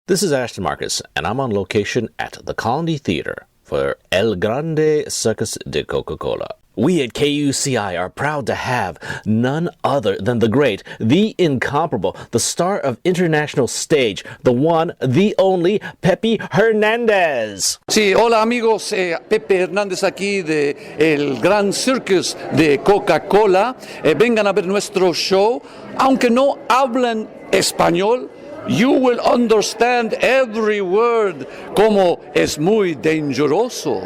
This is Ashton Marcus, and I'm on location at the Colony Theater for El Grande Circus de Coca-Cola. We at KUCI are proud to have none other than the great, the incomparable, the star of international stage, the one, the only, Pepe Hernandez. Sí, hola amigos, Pepe Hernández aquí de el Gran Circus de Coca-Cola. Vengan a ver nuestro show, aunque no hablan español. You will understand every word, como es muy dangeroso.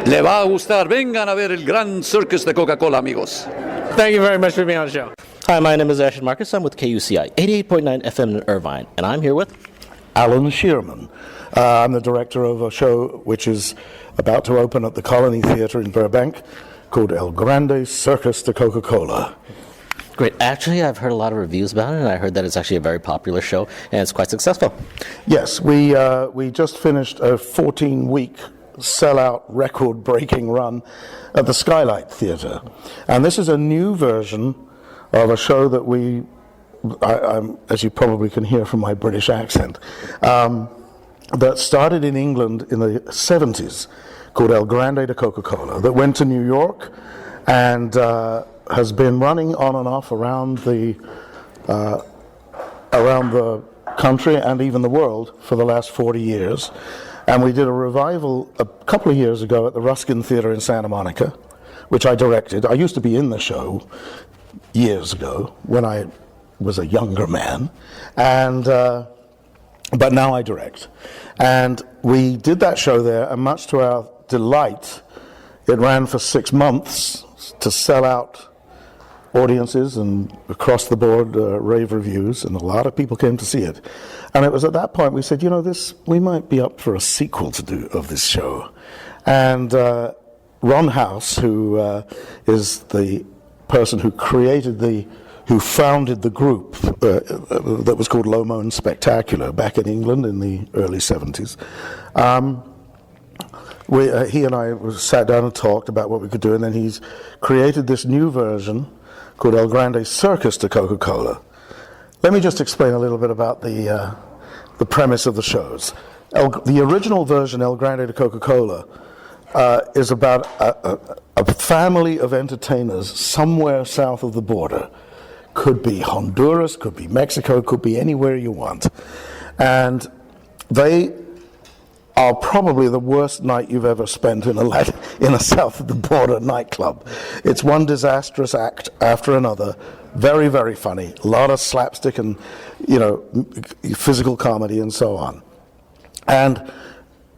Le va a gustar. Vengan a ver el Gran Circus de Coca-Cola, amigos. Thank you very much for being on the show. Hi, my name is Ashton Marcus. I'm with KUCI 88.9 FM in Irvine, and I'm here with Alan Shearman. I'm the director of a show which is about to open at the Colony Theater in Burbank called El Grande Circus de Coca-Cola. Great. Actually, I've heard a lot of reviews about it, and I heard that it's actually a very popular show, and it's quite successful. Yes, we just finished a 14-week sellout, record-breaking run at the Skylight Theatre. And this is a new version of a show that I'm, as you probably can hear from my British accent, that started in England in the 70s, called El Grande de Coca-Cola, that went to New York and has been running on and off around the country and even the world for the last 40 years. And we did a revival a couple of years ago at the Ruskin Theatre in Santa Monica, which I directed. I used to be in the show years ago when I was a younger man, and but now I direct. And we did that show there, and much to our delight, it ran for 6 months to sell out audiences and across the board rave reviews, and a lot of people came to see it. And it was at that point we said, we might be up for a sequel of this show. And Ron House, who is the person who founded the group that was called Low Moan Spectacular back in England in the early 70s, he and I sat down and talked about what we could do, and then he's created this new version called El Grande Circus de Coca-Cola. Let me just explain a little bit about the premise of the shows. The original version, El Grande de Coca-Cola, is about a family of entertainers somewhere south of the border. Could be Honduras, could be Mexico, could be anywhere you want. And they are probably the worst night you've ever spent in a south of the border nightclub. It's one disastrous act after another, very, very funny, a lot of slapstick and, physical comedy and so on. And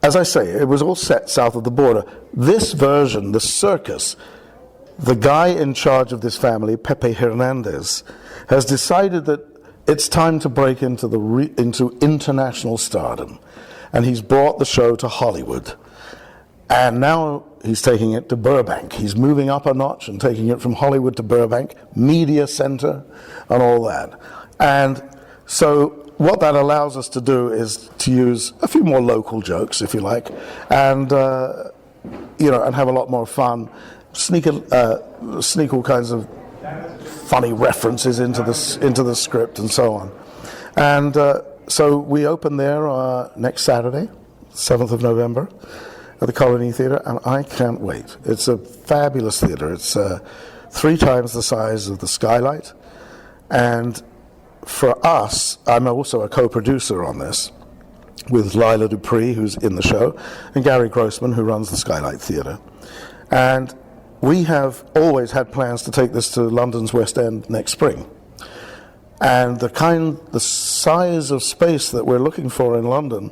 as I say, it was all set south of the border. This version, the circus, the guy in charge of this family, Pepe Hernandez, has decided that it's time to break into international stardom. And he's brought the show to Hollywood. And now he's taking it to Burbank. He's moving up a notch and taking it from Hollywood to Burbank, media center, and all that. And so what that allows us to do is to use a few more local jokes, if you like, and and have a lot more fun, sneak all kinds of funny references into the script and so on. And so we open there next Saturday, 7th of November, at the Colony Theatre, and I can't wait. It's a fabulous theatre. It's 3 times the size of the Skylight. And for us, I'm also a co-producer on this with Lila Dupree, who's in the show, and Gary Grossman, who runs the Skylight Theatre. And we have always had plans to take this to London's West End next spring. And the size of space that we're looking for in London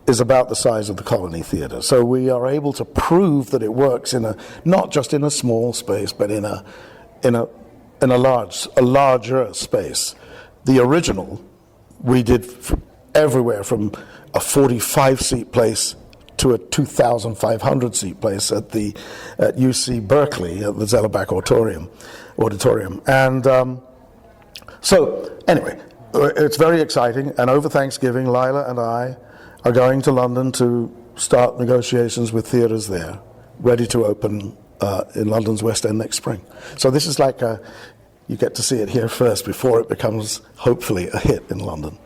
is about the size of the Colony Theatre. So we are able to prove that it works not just in a small space, but in a larger space. The original we did everywhere from a 45-seat place to a 2,500-seat place at UC Berkeley at the Zellerbach Auditorium. And so, anyway, it's very exciting, and over Thanksgiving, Lila and I are going to London to start negotiations with theatres there, ready to open in London's West End next spring. So this is like you get to see it here first before it becomes, hopefully, a hit in London.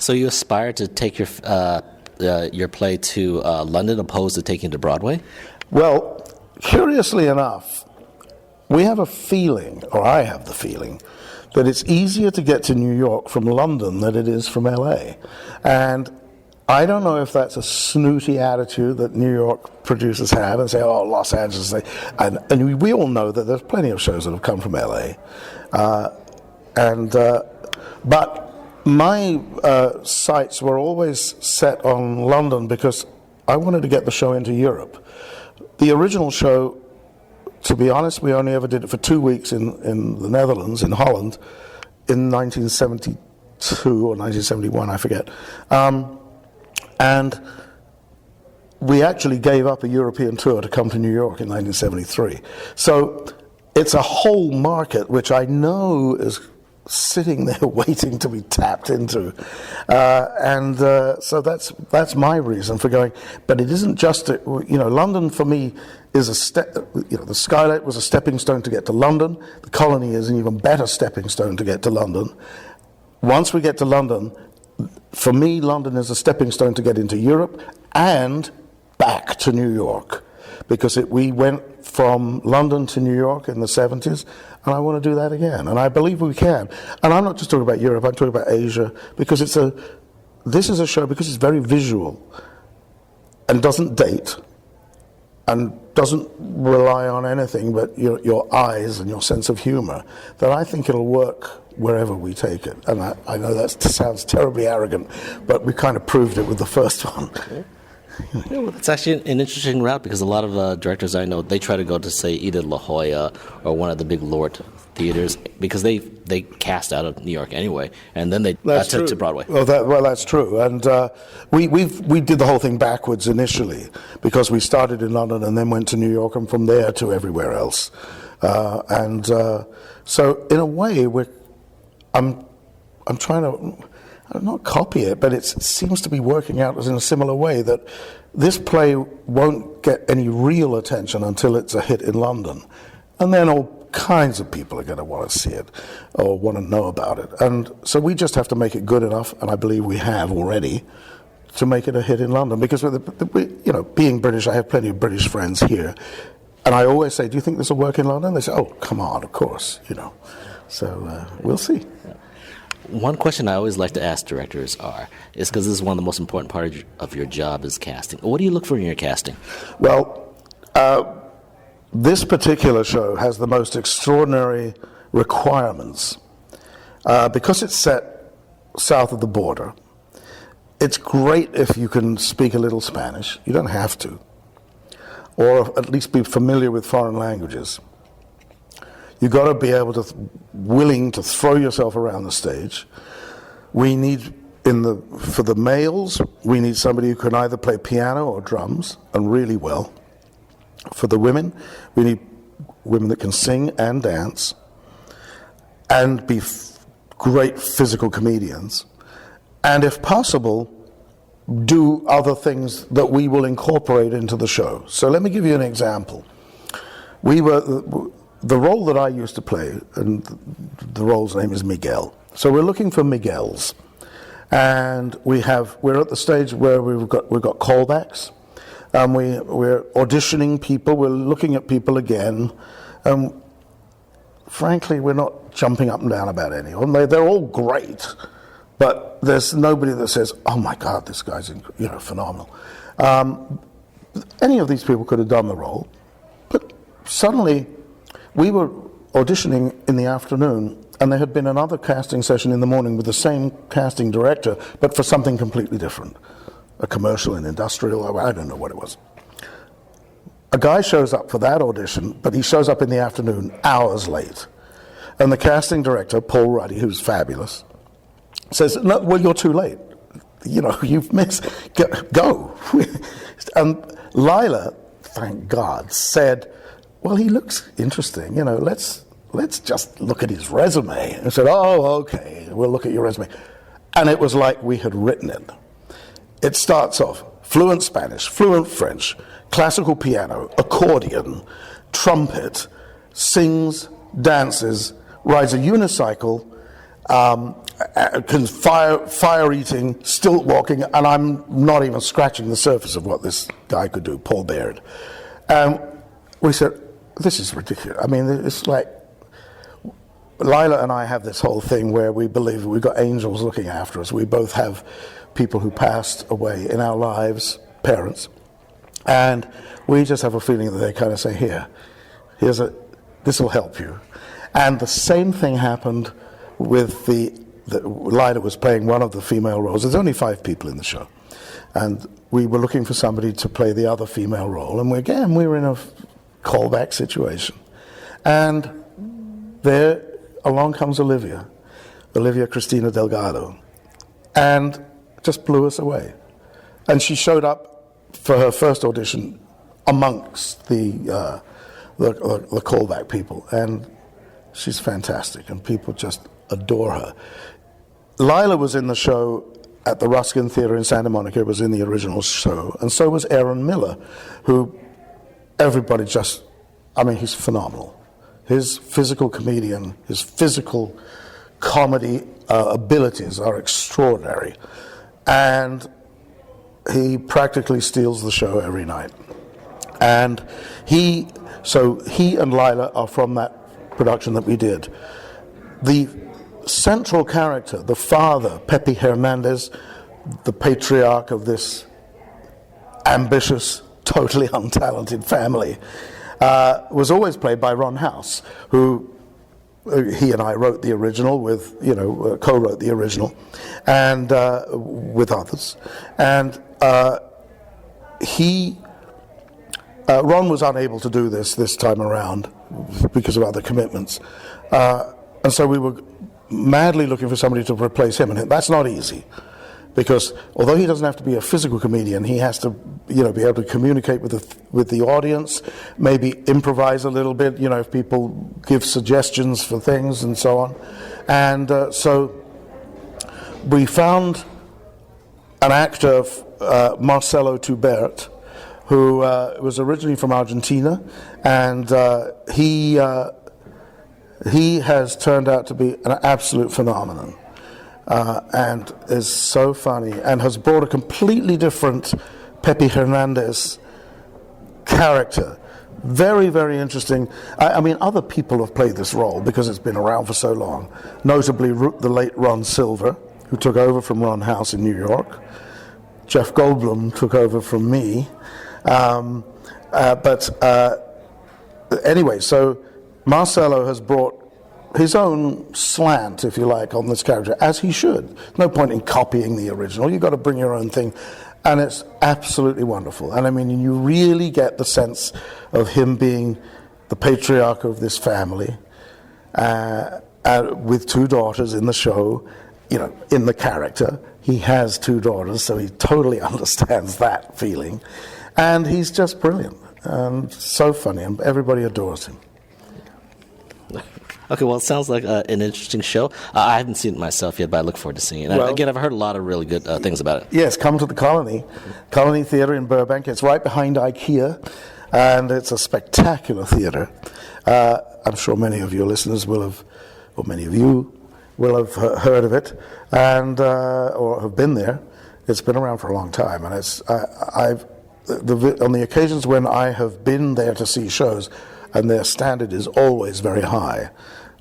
So you aspire to take your play to London opposed to taking it to Broadway? Well, curiously enough, we have a feeling, or I have the feeling, that it's easier to get to New York from London than it is from LA. And I don't know if that's a snooty attitude that New York producers have and say, oh, Los Angeles. And we all know that there's plenty of shows that have come from LA. But my sights were always set on London because I wanted to get the show into Europe. The original show, to be honest, we only ever did it for 2 weeks in the Netherlands, in Holland, in 1972 or 1971, I forget. And we actually gave up a European tour to come to New York in 1973. So it's a whole market which I know is sitting there waiting to be tapped into. So that's my reason for going. But it isn't just, London for me is a step, the Skylight was a stepping stone to get to London. The Colony is an even better stepping stone to get to London. Once we get to London, for me, London is a stepping stone to get into Europe and back to New York. Because we went from London to New York in the 70s, and I want to do that again. And I believe we can. And I'm not just talking about Europe, I'm talking about Asia, because this is a show, because it's very visual and doesn't date and doesn't rely on anything but your eyes and your sense of humor, that I think it'll work wherever we take it. And I know that sounds terribly arrogant, but we kind of proved it with the first one. Yeah, well, it's actually an interesting route because a lot of directors I know, they try to go to, say, either La Jolla or one of the big Lord theaters because they cast out of New York anyway, and then they to Broadway. Well, that's true. And we did the whole thing backwards initially because we started in London and then went to New York and from there to everywhere else. So in a way, I'm trying to not copy it, but it seems to be working out in a similar way, that this play won't get any real attention until it's a hit in London. And then all kinds of people are going to want to see it or want to know about it. And so we just have to make it good enough, and I believe we have already, to make it a hit in London. Because being British, I have plenty of British friends here. And I always say, do you think this will work in London? They say, oh, come on, of course, So we'll see. One question I always like to ask directors is because this is one of the most important parts of your job is casting. What do you look for in your casting? Well, this particular show has the most extraordinary requirements. Because it's set south of the border, it's great if you can speak a little Spanish. You don't have to. Or at least be familiar with foreign languages. You've got to be willing to throw yourself around the stage. We need, for the males, we need somebody who can either play piano or drums, and really well. For the women, we need women that can sing and dance, and be great physical comedians, and if possible, do other things that we will incorporate into the show. So let me give you an example. The role that I used to play, and the role's name is Miguel. So we're looking for Miguels, and we're at the stage where we've got callbacks, and we're auditioning people. We're looking at people again. Frankly, we're not jumping up and down about anyone. They're all great, but there's nobody that says, "Oh my God, this guy's phenomenal." Any of these people could have done the role, but suddenly. We were auditioning in the afternoon, and there had been another casting session in the morning with the same casting director, but for something completely different. A commercial and industrial, I don't know what it was. A guy shows up for that audition, but he shows up in the afternoon, hours late. And the casting director, Paul Ruddy, who's fabulous, says, "No, well, you're too late. You've missed. Go." And Lila, thank God, said, "Well, he looks interesting, let's just look at his resume." And I said, "Oh, okay, we'll look at your resume." And it was like we had written it. It starts off fluent Spanish, fluent French, classical piano, accordion, trumpet, sings, dances, rides a unicycle, fire-eating, stilt-walking, and I'm not even scratching the surface of what this guy could do, Paul Baird. We said, this is ridiculous. I mean, it's like, Lila and I have this whole thing where we believe we've got angels looking after us. We both have people who passed away in our lives, parents, and we just have a feeling that they kind of say, this will help you. And the same thing happened with Lila was playing one of the female roles. There's only 5 people in the show. And we were looking for somebody to play the other female role. And we were in a callback situation. And there along comes Olivia Cristina Delgado, and just blew us away. And she showed up for her first audition amongst the callback people, and she's fantastic, and people just adore her. Lila was in the show at the Ruskin Theatre in Santa Monica. It was in the original show, and so was Aaron Miller, who everybody just, I mean, he's phenomenal. His physical comedian, his physical comedy abilities are extraordinary, and he practically steals the show every night. And he and Lila are from that production that we did. The central character, the father, Pepe Hernandez, the patriarch of this ambitious, totally untalented family, was always played by Ron House, who he and I wrote the original with, co-wrote the original, and with others. And Ron was unable to do this time around because of other commitments. And so we were madly looking for somebody to replace him, and that's not easy. Because although he doesn't have to be a physical comedian, he has to, be able to communicate with the audience, maybe improvise a little bit, if people give suggestions for things and so on. And so we found an actor, Marcello Tupper, who was originally from Argentina, and he has turned out to be an absolute phenomenon. And is so funny, and has brought a completely different Pepe Hernandez character. Very, very interesting. I mean, other people have played this role because it's been around for so long. Notably, the late Ron Silver, who took over from Ron House in New York. Jeff Goldblum took over from me. Anyway, so Marcello has brought his own slant, if you like, on this character, as he should. No point in copying the original. You've got to bring your own thing. And it's absolutely wonderful. And I mean, you really get the sense of him being the patriarch of this family, with 2 daughters in the show, in the character. He has 2 daughters, so he totally understands that feeling. And he's just brilliant and so funny, and everybody adores him. Okay, well, it sounds like an interesting show. I haven't seen it myself yet, but I look forward to seeing it. Again, I've heard a lot of really good things about it. Yes, come to the Colony Theatre in Burbank. It's right behind IKEA, and it's a spectacular theatre. I'm sure many of your listeners will have, or many of you will have heard of it, and or have been there. It's been around for a long time, and on the occasions when I have been there to see shows, and their standard is always very high,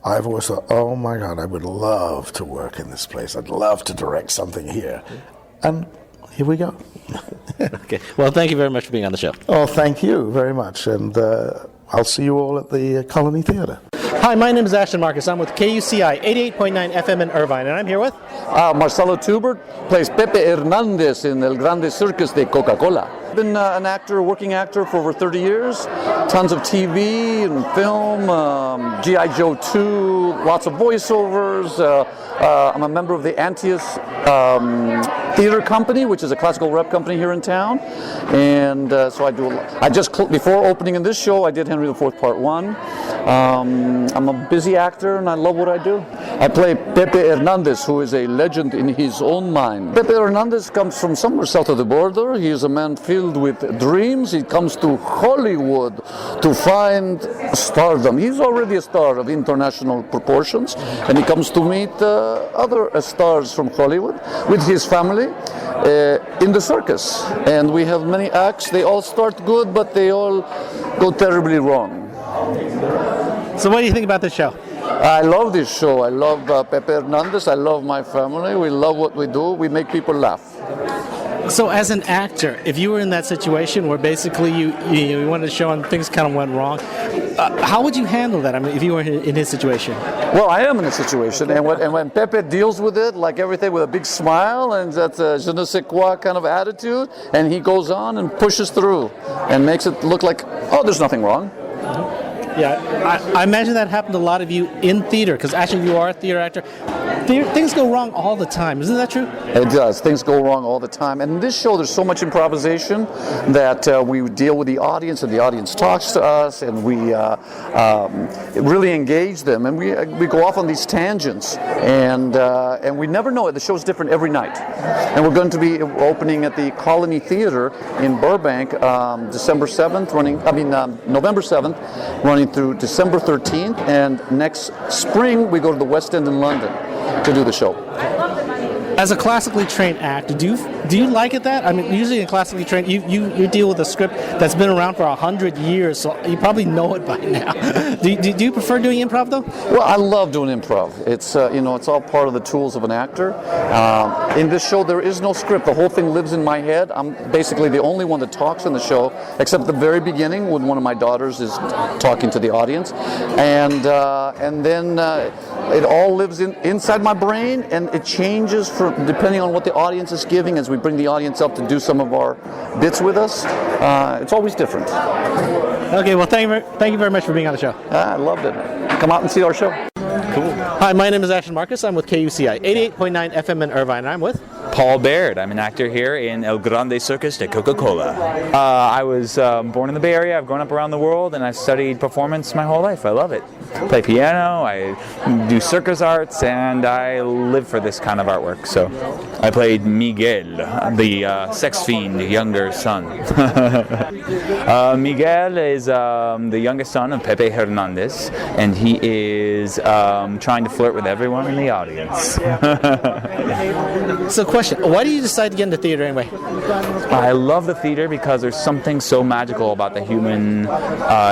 I've always thought, oh my God, I would love to work in this place. I'd love to direct something here. And here we go. Okay. Well, thank you very much for being on the show. Oh, thank you very much. And I'll see you all at the Colony Theatre. Hi, my name is Ashton Marcus. I'm with KUCI 88.9 FM in Irvine, and I'm here with Marcello Tupper plays Pepe Hernandez in El Grande Circus de Coca-Cola. I've been an actor, working actor for over 30 years. Tons of TV and film, G.I. Joe 2, lots of voiceovers. I'm a member of the Antius Theater Company, which is a classical rep company here in town. And so before opening in this show, I did Henry IV Part 1. I'm a busy actor and I love what I do. I play Pepe Hernandez, who is a legend in his own mind. Pepe Hernandez comes from somewhere south of the border. He is a man filled with dreams. He comes to Hollywood to find stardom. He's already a star of international proportions, and he comes to meet other stars from Hollywood with his family in the circus. And we have many acts. They all start good, but they all go terribly wrong. So what do you think about this show? I love this show. I love Pepe Hernandez. I love my family. We love what we do. We make people laugh. So as an actor, if you were in that situation where basically you wanted to show and things kind of went wrong, how would you handle that? I mean, if you were in his situation? Well, I am in a situation, and when Pepe deals with it, like everything, with a big smile and that je ne sais quoi kind of attitude, and he goes on and pushes through and makes it look like, oh, there's nothing wrong. Yeah, I imagine that happened to a lot of you in theater, because actually you are a theater actor. Things go wrong all the time, isn't that true? It does. Things go wrong all the time. And in this show, there's so much improvisation that we deal with the audience, and the audience talks to us, and we really engage them. And we go off on these tangents, and we never know it. The show's different every night. And we're going to be opening at the Colony Theater in Burbank, November 7th, running through December 13th, and next spring we go to the West End in London to do the show. As a classically trained actor, do you like it that? I mean, usually in classically trained, you deal with a script that's been around for 100 years, so you probably know it by now. do you prefer doing improv though? Well, I love doing improv. It's it's all part of the tools of an actor. In this show, there is no script. The whole thing lives in my head. I'm basically the only one that talks in the show, except at the very beginning when one of my daughters is talking to the audience, and then it all lives inside my brain, and it changes depending on what the audience is giving as we bring the audience up to do some of our bits with us. It's always different. Okay, well, thank you very much for being on the show. I loved it. Come out and see our show. Cool. Hi, my name is Ashton Marcus. I'm with KUCI 88.9 FM in Irvine, and I'm with Paul Baird. I'm an actor here in El Grande Circus de Coca-Cola. I was born in the Bay Area. I've grown up around the world, and I've studied performance my whole life. I love it. I play piano, I do circus arts, and I live for this kind of artwork. So I played Miguel, the sex fiend, younger son. Miguel is the youngest son of Pepe Hernandez, and he is trying to flirt with everyone in the audience. So question, why do you decide to get into theater anyway? I love the theater because there's something so magical about the human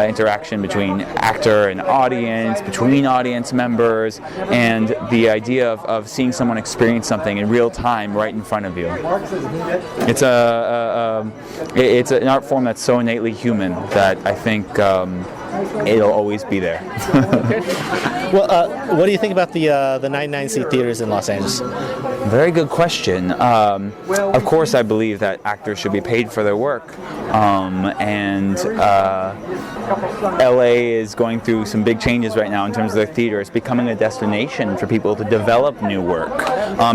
interaction between actor and audience, between audience members, and the idea of seeing someone experience something in real time right in front of you. It's it's an art form that's so innately human that I think it'll always be there. Well, what do you think about the 99-seat theaters in Los Angeles? Very good question. Of course, I believe that actors should be paid for their work, and LA is going through some big changes right now in terms of their theater. It's becoming a destination for people to develop new work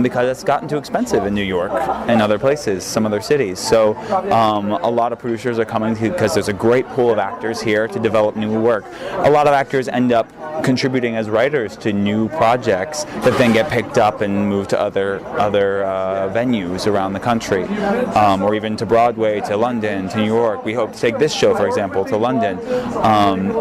because it's gotten too expensive in New York and other places, some other cities. So a lot of producers are coming because there's a great pool of actors here to develop new work. A lot of actors end up contributing as writers to new projects that then get picked up and moved to other venues around the country, or even to Broadway, to London, to New York. We hope to take this show, for example, to London.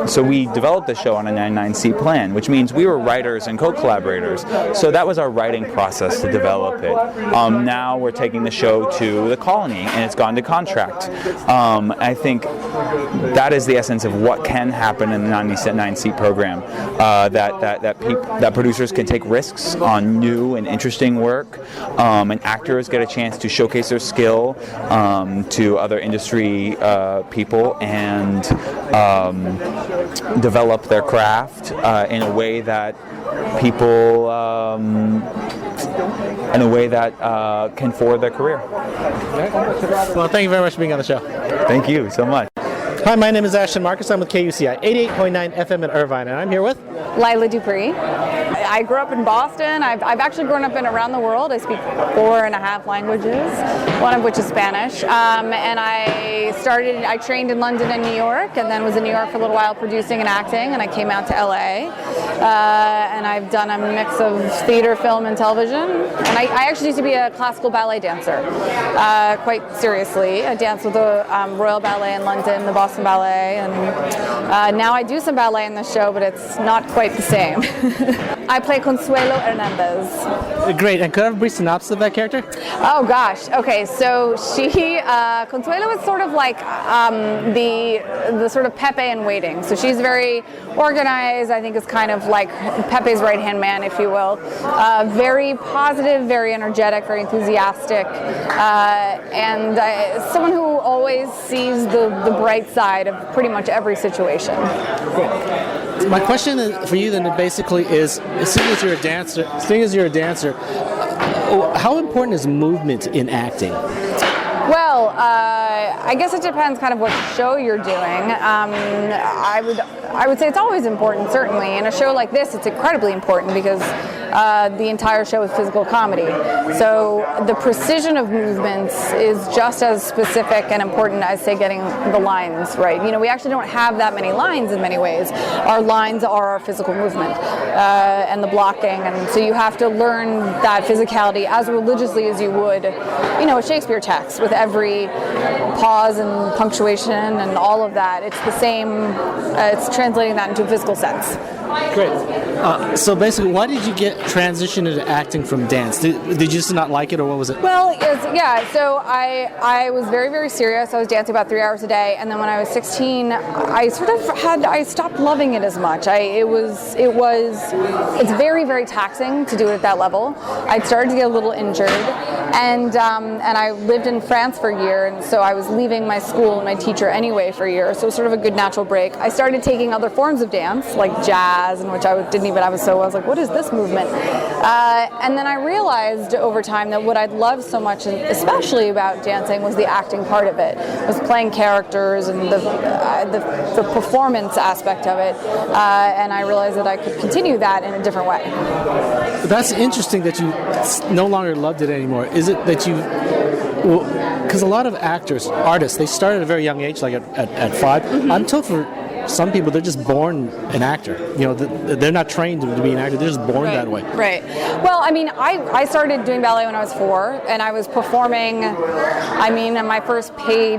So we developed the show on a 99-seat plan, which means we were writers and co-collaborators. So that was our writing process to develop it. Now we're taking the show to the Colony, and it's gone to contract. I think that is the essence of what can happen in the 99-seat program. That producers can take risks on new and interesting work, and actors get a chance to showcase their skill to other industry people and develop their craft in a way that people can forward their career. Well, thank you very much for being on the show. Thank you so much. Hi, my name is Ashton Marcus. I'm with KUCI 88.9 FM in Irvine, and I'm here with Lila Dupree. I grew up in Boston. I've actually grown up in around the world. I speak 4.5 languages, one of which is Spanish. And I trained in London and New York, and then was in New York for a little while producing and acting, and I came out to LA. And I've done a mix of theater, film, and television. And I actually used to be a classical ballet dancer, quite seriously. I danced with the Royal Ballet in London, the Boston Ballet, and now I do some ballet in the show, but it's not quite the same. I play Consuelo Hernandez. Great, and could I have a brief synopsis of that character? Oh gosh, okay, so Consuelo is sort of like the sort of Pepe in waiting. So she's very organized, I think is kind of like Pepe's right-hand man, if you will. Very positive, very energetic, very enthusiastic, and someone who always sees the bright side of pretty much every situation. My question for you then basically is, seeing as you're a dancer, how important is movement in acting? Well, I guess it depends kind of what show you're doing. I would say it's always important, certainly. In a show like this, it's incredibly important because the entire show is physical comedy. So the precision of movements is just as specific and important as, say, getting the lines right. You know, we actually don't have that many lines in many ways. Our lines are our physical movement and the blocking, and so you have to learn that physicality as religiously as you would, you know, a Shakespeare text, with every pause and punctuation and all of that. It's the same, it's translating that into a physical sense. Great. So basically, why did you get transitioned into acting from dance? Did you just not like it, or what was it? Well, so I was very, very serious. I was dancing about 3 hours a day, and then when I was 16, I stopped loving it as much. It's very, very taxing to do it at that level. I'd started to get a little injured, and I lived in France for a year, and so I was leaving my school and my teacher anyway for a year, so it was sort of a good natural break. I started taking other forms of dance, like jazz, in which I was like, what is this movement? And then I realized over time that what I'd loved so much, especially about dancing, was the acting part of it. It was playing characters and the performance aspect of it. And I realized that I could continue that in a different way. That's interesting that you no longer loved it anymore. Is it that you... Because a lot of artists, they start at a very young age, like at 5. Mm-hmm. I'm told for some people, they're just born an actor. You know, they're not trained to be an actor. They're just born that way. Right. Well, I mean, I started doing ballet when I was 4, and I was performing. I mean, my first paid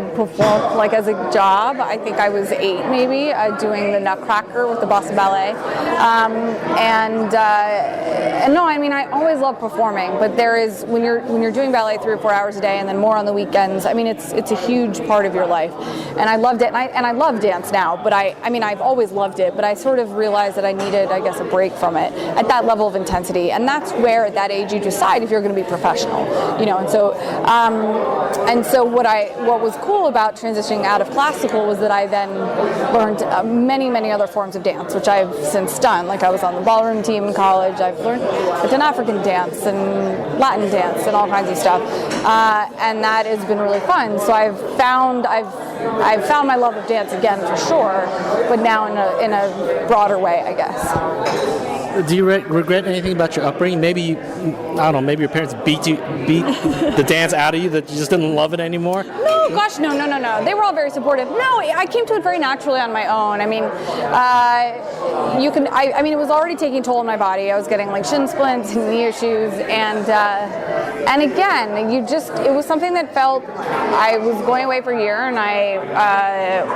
like as a job, I think I was 8 maybe, doing the Nutcracker with the Boston Ballet. And no, I mean, I always loved performing, but there is when you're doing ballet 3 or 4 hours a day, and then more on the weekends. I mean, it's a huge part of your life, and I loved it, and I love dance now, but I've always loved it, but I sort of realized that I needed, I guess, a break from it at that level of intensity, and that's where at that age you decide if you're going to be professional, you know. And so what was cool about transitioning out of classical was that I then learned many other forms of dance, which I've since done. Like I was on the ballroom team in college. I've done African dance and Latin dance and all kinds of stuff, and that has been really fun. So I've found my love of dance again for sure, but now in a broader way, I guess. Do you regret anything about your upbringing? Maybe, I don't know, maybe your parents beat the dance out of you, that you just didn't love it anymore? No, gosh, no. They were all very supportive. No, I came to it very naturally on my own. I mean, it was already taking a toll on my body. I was getting like shin splints and knee issues, and again, it was something that felt, I was going away for a year, and I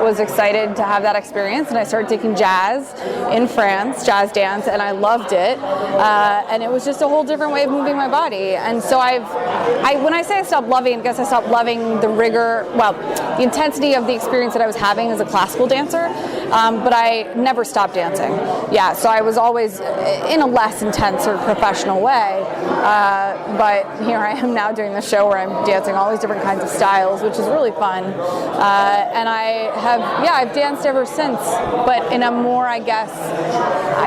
was excited to have that experience, and I started taking jazz in France, jazz dance, and I loved it, and it was just a whole different way of moving my body. And so when I say I stopped loving, I guess I stopped loving the rigor, the intensity of the experience that I was having as a classical dancer, but I never stopped dancing. Yeah, so I was always in a less intense or professional way, but here I am now doing the show where I'm dancing all these different kinds of styles, which is really fun, and I've danced ever since, but in a more, I guess,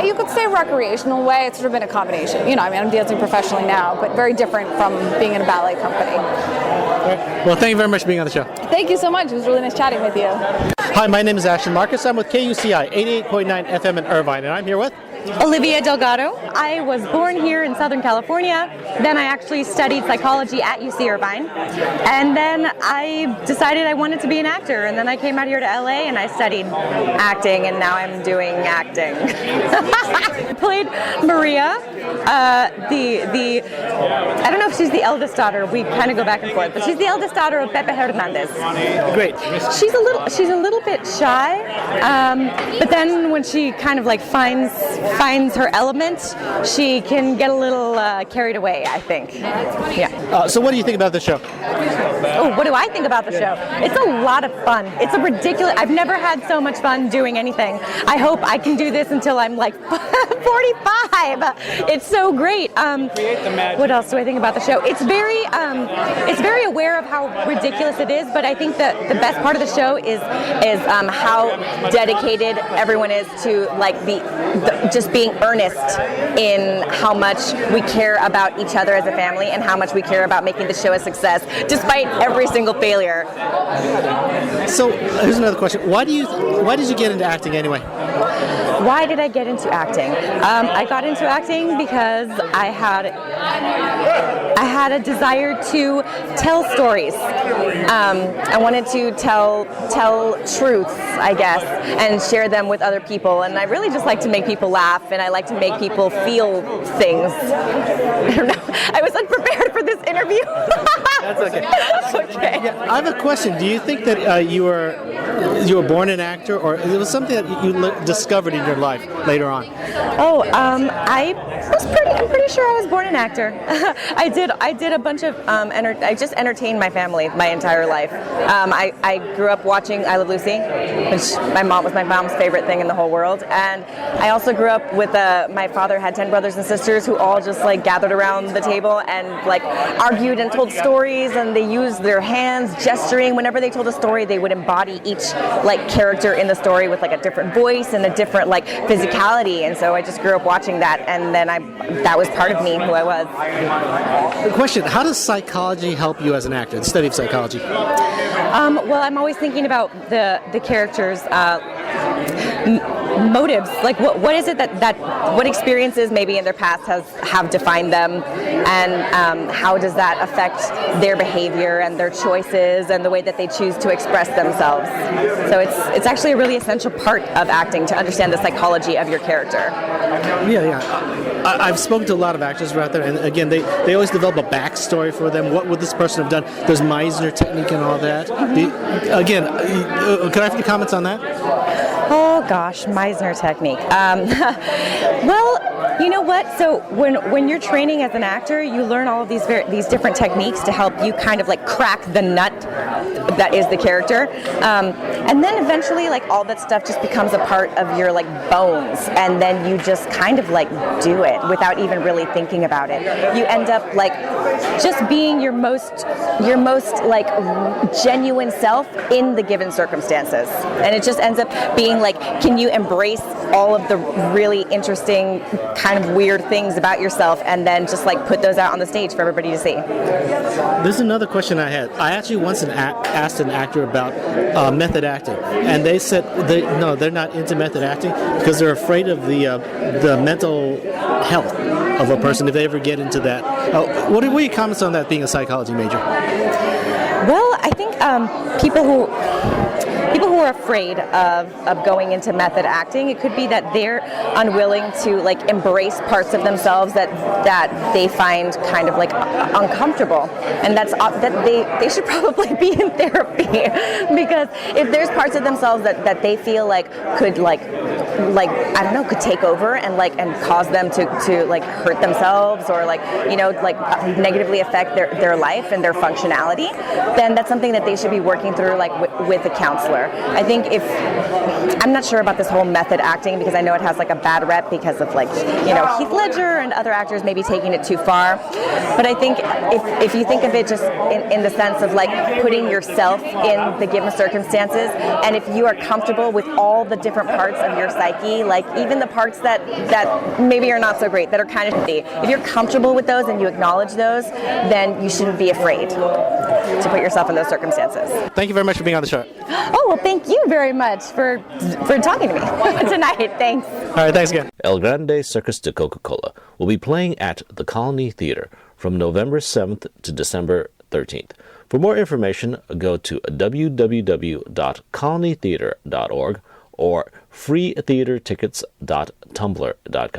you could say recreational way. It's sort of been a combination. You know, I mean, I'm dancing professionally now, but very different from being in a ballet company. Well, thank you very much for being on the show. Thank you so much. It was really nice chatting with you. Hi, my name is Ashton Marcus. I'm with KUCI 88.9 FM in Irvine, and I'm here with Olivia Delgado. I was born here in Southern California. Then I actually studied psychology at UC Irvine. And then I decided I wanted to be an actor. And then I came out here to LA and I studied acting, and now I'm doing acting. I played Maria, I don't know if she's the eldest daughter. We kind of go back and forth, but she's the eldest daughter of Pepe Hernandez. Great. She's a little bit shy, but then when she kind of like finds her element, she can get a little carried away, I think. Yeah. So what do you think about the show? Oh, what do I think about the show? It's a lot of fun. It's a ridiculous. I've never had so much fun doing anything. I hope I can do this until I'm like 45. It's so great. What else do I think about the show? It's very aware of how ridiculous it is, but I think that the best part of the show is how dedicated everyone is to like just being earnest in how much we care about each other as a family and how much we care about making the show a success, despite every single failure. So here's another question: Why did you get into acting anyway? Why did I get into acting? I got into acting because I had a desire to tell stories. I wanted to tell truths, I guess, and share them with other people. And I really just like to make people laugh, and I like to make people feel things. I don't know. I was unprepared for this interview. That's okay. That's okay. Yeah, I have a question. Do you think that you were born an actor, or it was something that you discovered in your life later on? Oh, I'm pretty sure I was born an actor. I did a bunch of I just entertained my family my entire life. I grew up watching I Love Lucy, which was my mom's favorite thing in the whole world, and I also grew up with my father had 10 brothers and sisters who all just like gathered around the table and like argued and told stories, and they used their hands gesturing. Whenever they told a story, they would embody each like character in the story with like a different voice and a different like physicality, and so I just grew up watching that, and then that was part of me, who I was. The question: how does psychology help you as an actor? The study of psychology. Well, I'm always thinking about the characters' motives. Like, what is it that what experiences maybe in their past have defined them, and how does that affect their behavior and their choices and the way that they choose to express themselves? So it's actually a really essential part of acting to understand the psychology of your character. Yeah. I've spoken to a lot of actors out there, and again, they always develop a backstory for them. What would this person have done? There's Meisner technique and all that. Could I have any comments on that? Oh gosh, Meisner technique. Well, you know what? So when you're training as an actor, you learn all of these different techniques to help you kind of like crack the nut that is the character, and then eventually like all that stuff just becomes a part of your like bones, and then you just kind of like do it without even really thinking about it. You end up like just being your most like genuine self in the given circumstances, and it just ends up being like, can you embrace all of the really interesting kind of weird things about yourself, and then just like put those out on the stage for everybody to see. There's another question I had. I actually once asked an actor about method acting, and they said they're not into method acting because they're afraid of the mental health of a person if they ever get into that. What are your comments on that, being a psychology major? Well, I think people who are afraid of going into method acting, it could be that they're unwilling to like embrace parts of themselves that they find kind of like uncomfortable, and that they should probably be in therapy, because if there's parts of themselves that they feel like could I don't know, could take over and cause them to like hurt themselves, or negatively affect their life and their functionality, then that's something that they should be working through with a counselor. I think I'm not sure about this whole method acting, because I know it has like a bad rep because of Heath Ledger and other actors maybe taking it too far. But I think if you think of it just in the sense of like putting yourself in the given circumstances, and if you are comfortable with all the different parts of your psyche, like even the parts that maybe are not so great, that are kind of shitty, if you're comfortable with those and you acknowledge those, then you shouldn't be afraid to put yourself in those circumstances. Thank you very much for being on the show. Oh, well, thank you very much for talking to me tonight. Thanks. All right, thanks again. El Grande Circus de Coca-Cola will be playing at the Colony Theater from November 7th to December 13th. For more information, go to www.colonytheater.org or freetheatertickets.tumblr.com.